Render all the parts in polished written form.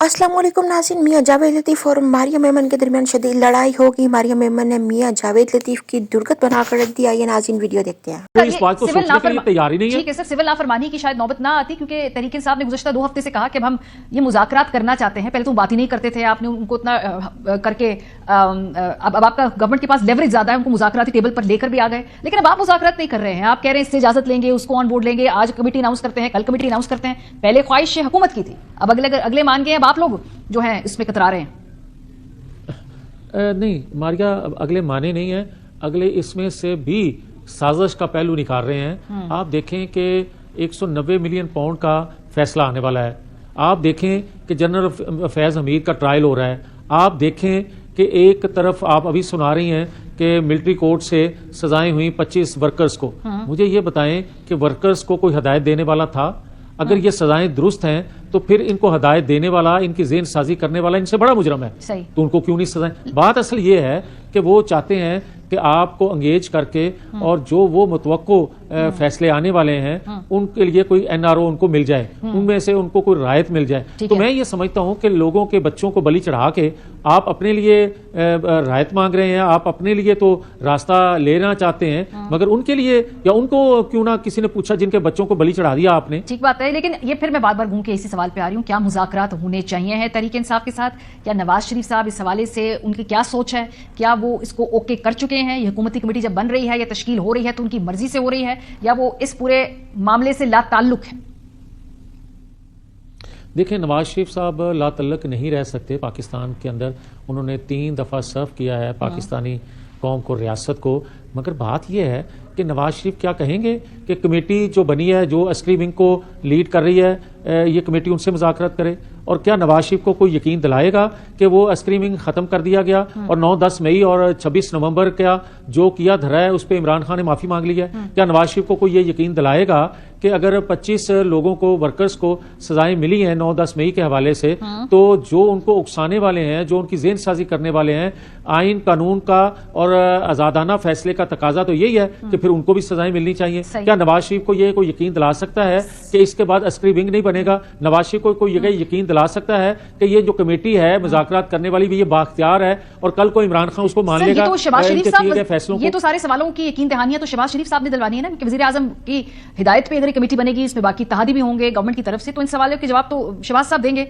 अस्सलाम वालेकुम नाज़रीन, मियां जावेद लतीफ़ और मारिया मेमन के दरमियान शदीद लड़ाई होगी। मारिया मेमन ने मियां जावेद लतीफ़ की दुर्गत बनाकर रख दिया। ये नाज़रीन वीडियो देखते हैं। तो इस बात को सोचने के लिए तैयार ही नहीं है। ठीक है सर, सिविल नाफरमानी की शायद नौबत ना आती, क्योंकि तहरीक इंसाफ ने गुज़श्ता 2 हफ्ते से कहा कि अब हम ये मुज़ाकरात करना चाहते हैं। पहले तो बात ही नहीं करते थे, आपने उनको इतना करके अब आपका गवर्नमेंट के पास लेवरेज ज्यादा है, उनको मुज़ाकराती टेबल पर लेकर भी आ गए। लेकिन अब आप मुज़ाकरात नहीं कर रहे हैं, आप कह रहे हैं इससे इजाजत लेंगे, उसको ऑन बोर्ड लेंगे, आज कमेटी अनाउंस करते हैं, कल कमेटी अनाउंस करते हैं। पहले ख्वाहिश हुकूमत की थी, अब अगले मान गए, अब आप लोग जो है इसमें कतरा रहे हैं। नहीं मारिया, अगले माने नहीं है, अगले इसमें से भी साजिश का पहलू निकाल रहे हैं। आप देखें कि 190 मिलियन पाउंड का फैसला आने वाला है। आप देखें कि जनरल फैज हमीद का ट्रायल हो रहा है। आप देखें कि एक तरफ आप अभी सुना रही हैं कि मिलिट्री कोर्ट से सजाएं हुई 25 वर्कर्स को। मुझे ये बताएं कि वर्कर्स को कोई हदायत देने वाला था? अगर ये सजाएं दुरुस्त हैं तो फिर इनको हदायत देने वाला, इनकी ज़ेन साजी करने वाला इनसे बड़ा मुजरम है। सही। तो उनको क्यों नहीं सजाएं? बात असल ये है कि वो चाहते हैं कि आपको अंगेज करके और जो वो मुतवक्को फैसले आने वाले हैं उनके लिए कोई एनआरओ उनको मिल जाए, उनमें से उनको कोई राहत मिल जाए। तो मैं ये समझता हूं कि लोगों के बच्चों को बलि चढ़ा के आप अपने लिए राहत मांग रहे हैं, आप अपने लिए तो रास्ता लेना चाहते हैं, मगर उनके लिए या उनको क्यों ना किसी ने पूछा जिनके बच्चों को बलि चढ़ा दिया आपने। ठीक बात है, लेकिन ये फिर मैं बार बार घूम के इसी सवाल पे आ रही हूँ, क्या मुज़ाकरात होने चाहिए हैं तहरीक इंसाफ के साथ? क्या नवाज शरीफ साहब इस हवाले से उनकी क्या सोच है? क्या वो इसको ओके कर चुके हैं? ये हुकूमती कमेटी जब बन रही है या तश्कील हो रही है तो उनकी मर्जी से हो रही है, या वो इस पूरे मामले से लाताल्लुक है? देखें, नवाज शरीफ साहब लातल्लक नहीं रह सकते पाकिस्तान के अंदर। उन्होंने 3 दफ़ा सर्व किया है पाकिस्तानी कौम को, रियासत को। मगर बात यह है कि नवाज शरीफ क्या कहेंगे कि कमेटी जो बनी है, जो अस्करी विंग को लीड कर रही है, ये कमेटी उनसे मुज़ाकरात करे? और क्या नवाज शरीफ को कोई यकीन दिलाएगा कि वो अस्करी विंग ख़त्म कर दिया गया और 9-10 मई और 26 नवंबर का जो किया धरा है उस पर इमरान खान ने माफ़ी मांग ली है? क्या नवाज शरीफ को कोई ये यकीन दिलाएगा कि अगर 25 लोगों को, वर्कर्स को सजाएं मिली हैं 9-10 मई के हवाले से, तो जो उनको उकसाने वाले हैं, जो उनकी ज़ेन साजी करने वाले हैं, आइन कानून का और आज़ादाना फैसले का तकाजा तो यही है कि फिर उनको भी सजाएं मिलनी चाहिए। क्या नवाज शरीफ को ये कोई यकीन दिला सकता है कि इसके बाद अस्करी विंग नहीं बनेगा? नवाज शरीफ को कोई यकीन दिला सकता है कि ये जो कमेटी है मुज़ाकरात करने वाली भी ये बाख्तियार है और कल को इमरान खान उसको मान लेगा? ये तो शहबाज शरीफ साहब, फैसलों ये तो सारे सवालों की यकीन दहानियां तो शहबाज शरीफ साहब ने दिलवानी है ना, कि वज़ीर आज़म की हिदायत पे अगर कमेटी बनेगी, इसमें बाकी इत्तेहादी भी होंगे गवर्नमेंट की तरफ से, तो इन सवालों के जवाब तो शहबाज साहब देंगे।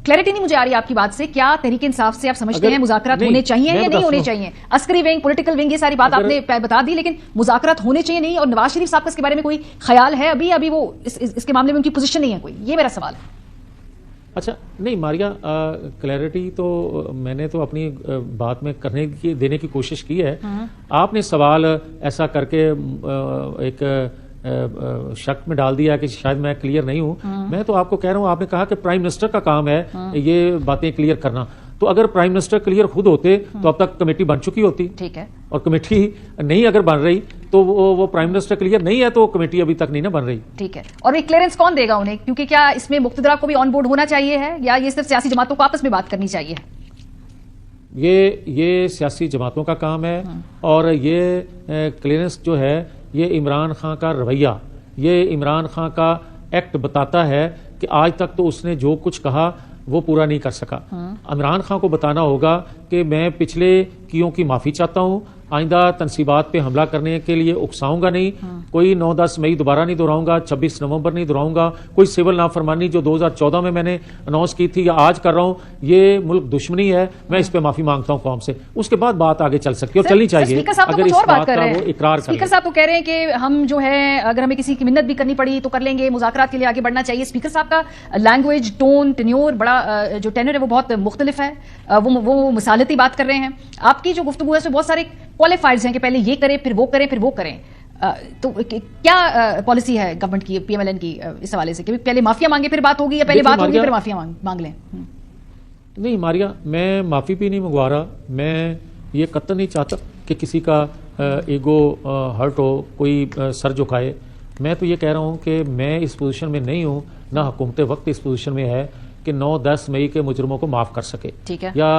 क्लैरिटी नहीं मुझे आ रही आपकी बात से। क्या तहरीक इंसाफ से आप समझते हैं मुज़ाकरात होने चाहिए या नहीं होने चाहिए? अस्करी विंग, पॉलिटिकल विंग, ये सारी बात आपने बता दी, लेकिन मुज़ाकरात होने चाहिए नहीं? और नवाज शरीफ साहब का इसके बारे में कोई ख्याल है? अभी वो इसके मामले में उनकी पोजीशन नहीं है कोई, ये मेरा सवाल है। अच्छा, नहीं मारिया, क्लैरिटी तो मैंने तो अपनी बात में देने की कोशिश की है। आपने सवाल ऐसा करके एक शक में डाल दिया कि शायद मैं क्लियर नहीं हूं। मैं तो आपको कह रहा हूं, आपने कहा कि प्राइम मिनिस्टर का काम है ये बातें क्लियर करना। तो अगर प्राइम मिनिस्टर क्लियर खुद होते तो अब तक कमेटी बन चुकी होती। ठीक है। और कमेटी नहीं अगर बन रही तो वो प्राइम मिनिस्टर क्लियर नहीं है तो कमेटी अभी तक नहीं ना बन रही। ठीक है। और ये क्लियरेंस कौन देगा उन्हें? क्योंकि क्या इसमें मुक्तदरा को भी ऑन बोर्ड होना चाहिए है, या ये सिर्फ सियासी जमातों को आपस में बात करनी चाहिए? ये सियासी जमातों का काम है। और ये क्लियरेंस जो है ये इमरान खान का रवैया, ये इमरान खान का एक्ट बताता है कि आज तक तो उसने जो कुछ कहा वो पूरा नहीं कर सका। इमरान खान को बताना होगा कि मैं पिछले कियों की माफ़ी चाहता हूँ, आइंदा तनसीबात पे हमला करने के लिए उकसाऊंगा नहीं, कोई 9-10 मई दोबारा नहीं दोहराऊंगा, 26 नवंबर नहीं दोहराऊंगा, कोई सिविल नाफरमानी जो 2014 में मैंने अनाउंस की थी या आज कर रहा हूं, ये मुल्क दुश्मनी है, मैं इस पे माफी मांगता हूं कौम से। उसके बाद बात आगे चल सकती है और चलनी चाहिए अगर इस बात का वो इकरार करें। स्पीकर साहब तो कह रहे हैं कि हम जो है अगर हमें किसी की मिन्नत भी करनी पड़ी तो कर लेंगे, मुज़ाकरात के लिए आगे बढ़ना चाहिए। स्पीकर साहब का लैंग्वेज, टोन, टेन्योर, बड़ा जो टेन्योर है वो बहुत मुख्तलिफ है, वो मिसालती बात कर रहे हैं। आपकी जो गुफ्तगू है उसमें बहुत सारे क्वालिफाइड्स हैं कि पहले ये करें, फिर वो करें, फिर वो करें। तो क्या पॉलिसी है गवर्नमेंट की, पीएमएलएन की इस हवाले से कि पहले माफिया मांगे फिर बात होगी, या पहले बात होगी फिर माफिया मांग लें? नहीं मारिया, मैं माफी भी नहीं मंगवा रहा। मैं ये कतई नहीं चाहता कि किसी का ईगो हर्ट हो, कोई सर झुकाए। मैं तो ये कह रहा हूँ कि मैं इस पोजीशन में नहीं हूँ, ना हुकूमत वक्त इस पोजीशन में है कि 9-10 मई के मुजरमों को माफ कर सके। ठीक है। या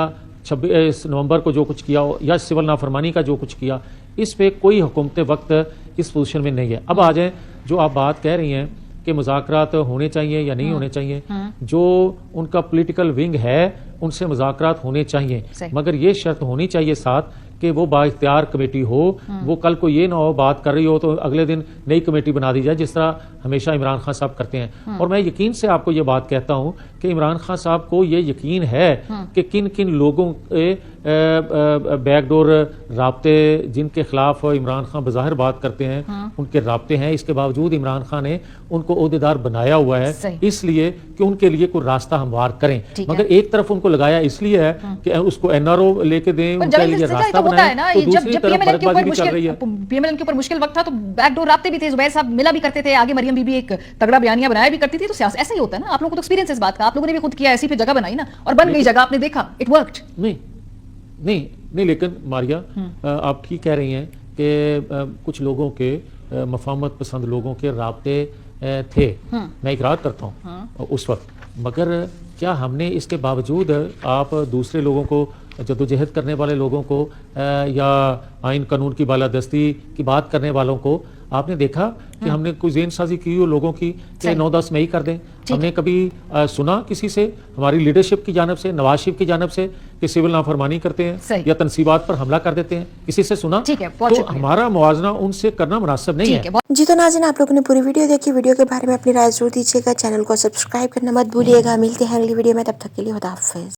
26 नवंबर को जो कुछ किया या सिविल नाफरमानी का जो कुछ किया, इस पे कोई हुकूमत वक्त इस पोजीशन में नहीं है। अब आ जाए जो आप बात कह रही हैं कि मुज़ाकरात होने चाहिए या नहीं होने चाहिए, जो उनका पॉलिटिकल विंग है उनसे मुज़ाकरात होने चाहिए, मगर ये शर्त होनी चाहिए साथ कि वो बाइख्तियार कमेटी हो। वो कल को ये ना हो बात कर रही हो तो अगले दिन नई कमेटी बना दी जाए, जिस तरह हमेशा इमरान खान साहब करते हैं। और मैं यकीन से आपको ये बात कहता हूं कि इमरान खान साहब को ये यकीन है कि किन किन लोगों के बैकडोर राब्ते जिनके खिलाफ इमरान खान बज़ाहिर बात करते हैं उनके राब्ते हैं। इसके बावजूद इमरान खान ने उनको ओहदेदार बनाया हुआ है इसलिए कि उनके लिए कोई रास्ता हमवार करें, मगर एक तरफ उनको लगाया इसलिए है कि उसको एनआरओ लेके दें, उनके लिए रास्ता बनाएं। तो दूसरी तरफ बर्बादी भी चल रही है। पीएमएलएन के ऊपर मुश्किल वक्त था तो बैकडोर राब्ते भी थे, जुबैर साहब मिला भी करते थे, आगे मरियम बीबी एक तगड़ा बयानिया बनाया भी करती थी। तो सियासत ऐसा ही होता है ना, आप लोगों को तो एक्सपीरियंस इस बात का, आप लोगों ने भी खुद किया, ऐसी फिर जगह बनाई ना और बन गई जगह, आपने देखा इट वर्कड। नहीं, लेकिन मारिया आप ठीक कह रही हैं कि कुछ लोगों के मफाहमत पसंद लोगों के राब्ते थे, मैं इकरार करता हूँ उस वक्त, मगर क्या हमने इसके बावजूद आप दूसरे लोगों को, जदोजहद करने वाले लोगों को या आइन कानून की बालादस्ती की बात करने वालों को आपने देखा कि हमने कोई ज़ेन साजी की हो लोगों की कि 9-10 में ही कर दें? हमने कभी सुना किसी से, हमारी लीडरशिप की जानब से, नवाज शरीफ की जानब से कि सिविल नाफरमानी करते हैं या तनसीबात पर हमला कर देते हैं? किसी से सुना? तो हमारा मुआवजा उनसे करना मुनासिब नहीं है। जी तो नाज़रीन, आप लोगों ने पूरी वीडियो देखी। वीडियो के बारे में अपनी राय जरूर दीजिएगा, चैनल को सब्सक्राइब करना मत भूलिएगा। मिलते हैं अगली वीडियो में, तब तक के लिए खुदा हाफिज़।